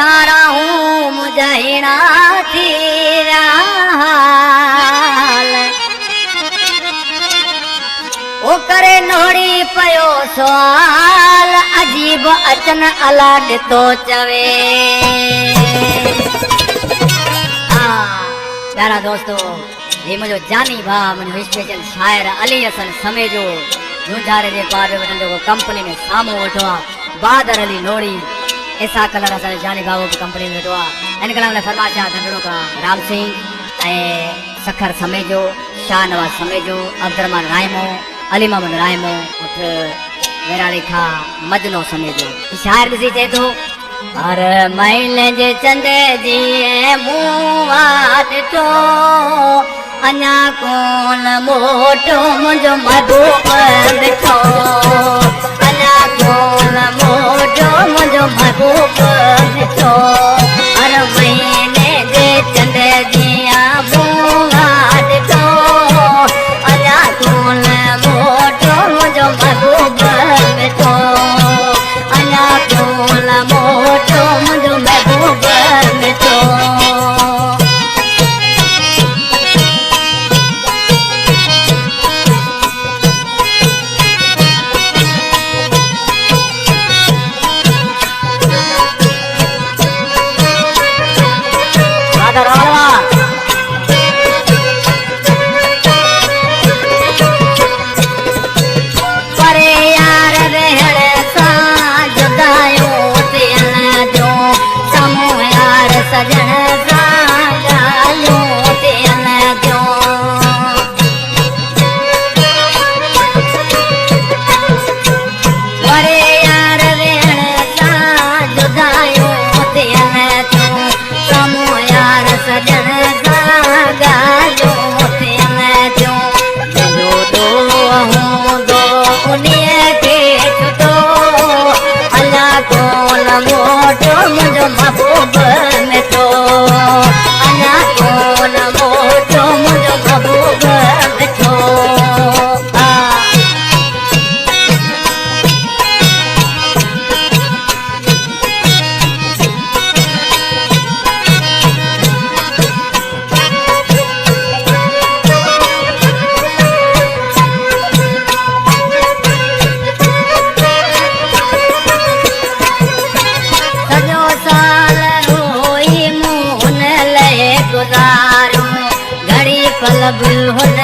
सारा हूँ मुझाइणा थी ओ करे नोड़ी पयो सवाल अजीब अचन अला ॾितो चवे। प्यारा दोस्तों, ये मुझो जानी भाउ मुझो स्पेशल शायर अली हसन समेजो झूझारे जे पार वटन जो कंपनी में सामू वेठो आहे बहादुर अली नोड़ी ऐसा कलर असांजो जानी भाउ की कंपनी में वेठो आहे। इन कलाम फरमाशा धंधड़ो का राम सिंह ऐं सखर समेजो, शाह नवाज समेजो, अब्दुरहमान रायमो, अली मोहम्मद रायमो, उठ वेराड़ी खां मजनो समेजो। शायर ॾिसी चए थो हर महीने जे चंडे जी मुंहुं ॾिठो अञा कोन मोटो मुंहिंजो महबूब ॾिठो अञा कोन मोटो मुंहिंजो महबूब ॾिठो हर महीने जे चंडे जी मुंहुं ॾिठो अञा कोन मोटो मुंहिंजो महबूब ॾिठो अञा कोन मोटो मुंहिंजो महबूब ॾिठो। घड़ी पल हुन